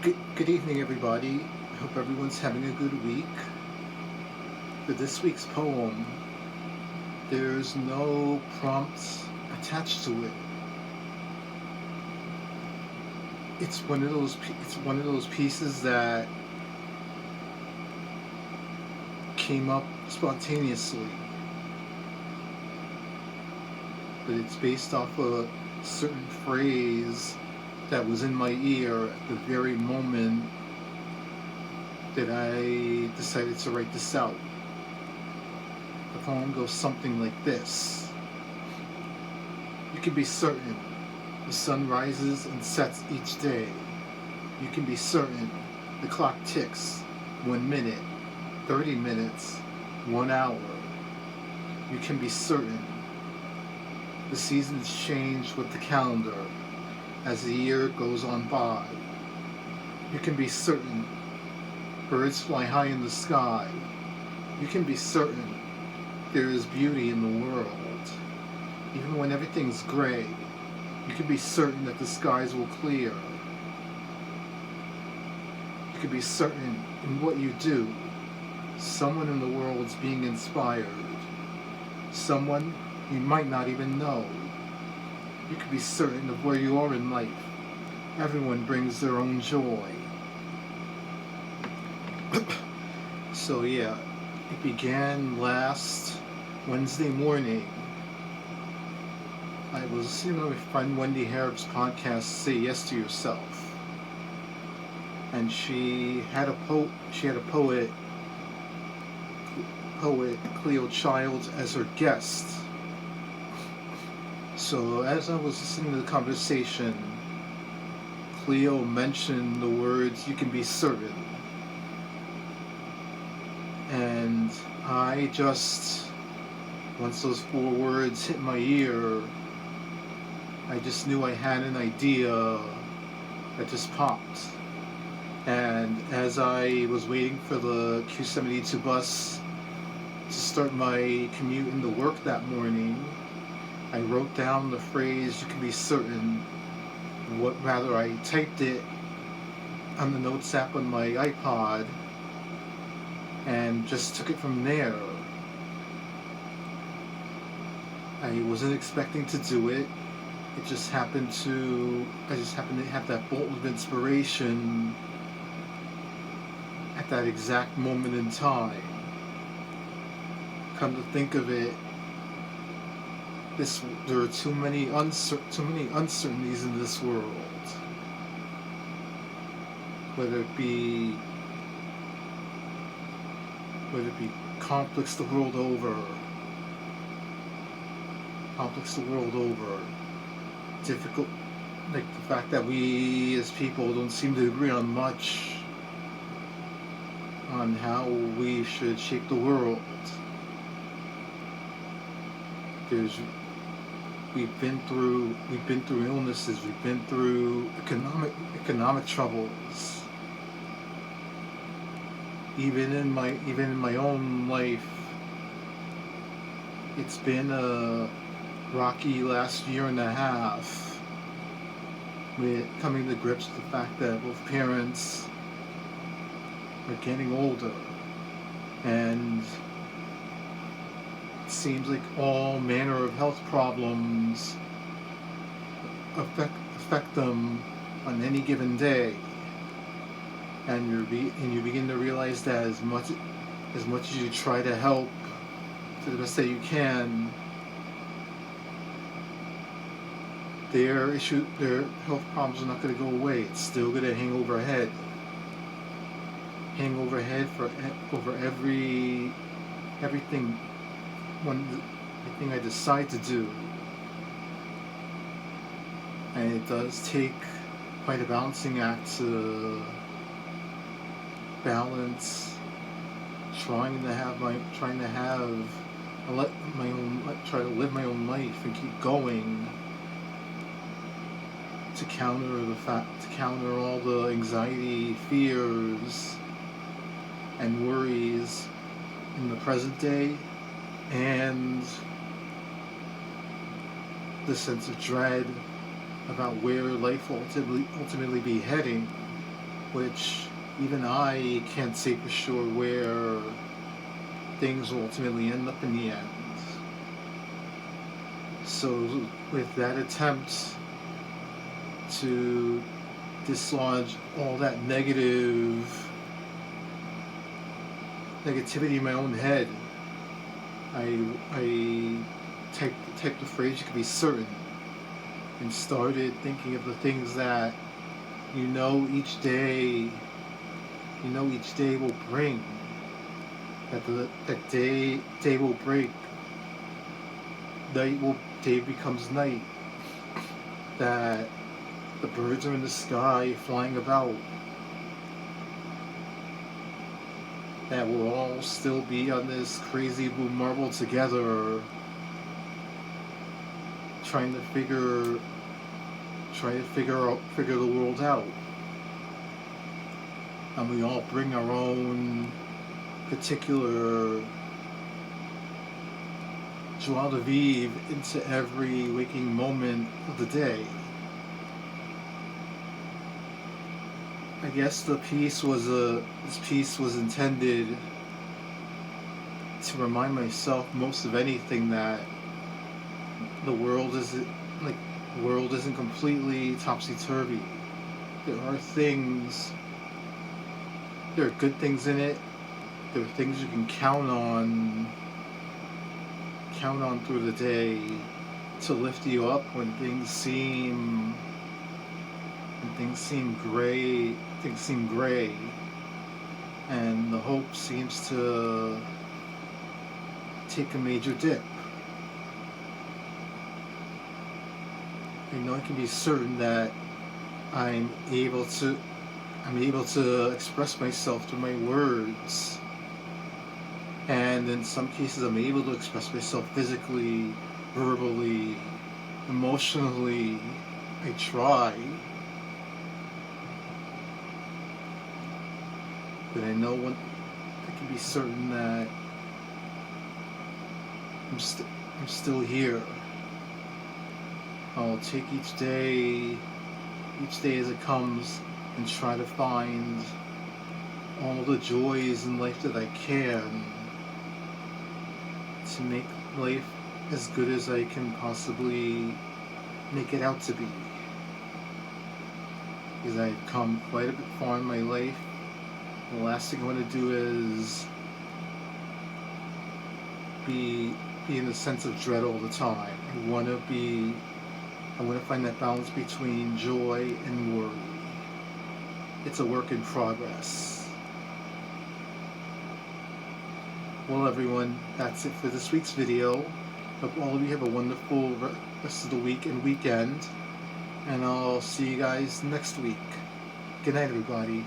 Good evening, everybody. I hope everyone's having a good week. For this week's poem, there's no prompts attached to it. It's one of those pieces that came up spontaneously, but it's based off a certain phrase that was in my ear at the very moment that I decided to write this out. The poem goes something like this. You can be certain the sun rises and sets each day. You can be certain the clock ticks 1 minute, 30 minutes, 1 hour. You can be certain the seasons change with the calendar as the year goes on by. You can be certain birds fly high in the sky. You can be certain there is beauty in the world. Even when everything's gray, you can be certain that the skies will clear. You can be certain in what you do, someone in the world's being inspired. Someone you might not even know. You can be certain of where you are in life. Everyone brings their own joy. So yeah, it began last Wednesday morning. I was listening to my friend Wendy Harrop's podcast, Say Yes to Yourself, and she had a poet Cleo Childs as her guest. So as I was listening to the conversation, Cleo mentioned the words "you can be certain," and I just, once those 4 words hit my ear, I just knew I had an idea that just popped. And as I was waiting for the Q72 bus to start my commute into work that morning, I wrote down the phrase "you can be certain." I typed it on the notes app on my iPod and just took it from there. I wasn't expecting to do it. I just happened to have that bolt of inspiration at that exact moment in time. Come to think of it, there are too many uncertainties in this world. Whether it be conflicts the world over, difficult, like the fact that we as people don't seem to agree on much on how we should shape the world. We've been through illnesses, we've been through economic troubles. Even in my own life, it's been a rocky last year and a half with coming to grips with the fact that both parents are getting older, and it seems like all manner of health problems affect them on any given day, and you begin to realize that as much as you try to help to the best that you can, their health problems are not going to go away. It's still going to hang overhead for over everything I decide to do. And it does take quite a balancing act to balance trying to live my own life and keep going, to counter all the anxiety, fears, and worries in the present day, and the sense of dread about where life will ultimately be heading. which even I can't say for sure where things will ultimately end up in the end. So with that attempt to dislodge all that negativity in my own head, I typed the phrase "you can be certain" and started thinking of the things that each day will bring. That day will break. Day becomes night. That the birds are in the sky flying about. That we'll all still be on this crazy blue marble together, trying to figure the world out. And we all bring our own particular joie de vivre into every waking moment of the day. I guess this piece was intended to remind myself most of anything that the world isn't completely topsy-turvy. There are good things in it. There are things you can count on through the day to lift you up when things seem gray, and the hope seems to take a major dip. I know I can be certain that I'm able to express myself through my words, and in some cases I'm able to express myself physically, verbally, emotionally. I try, but I can be certain that I'm still here. I'll take each day as it comes, and try to find all the joys in life that I can to make life as good as I can possibly make it out to be. Because I've come quite a bit far in my life. The last thing I want to do is be in a sense of dread all the time. I want to find that balance between joy and worry. It's a work in progress. Well, everyone, that's it for this week's video. Hope all of you have a wonderful rest of the week and weekend, and I'll see you guys next week. Good night, everybody.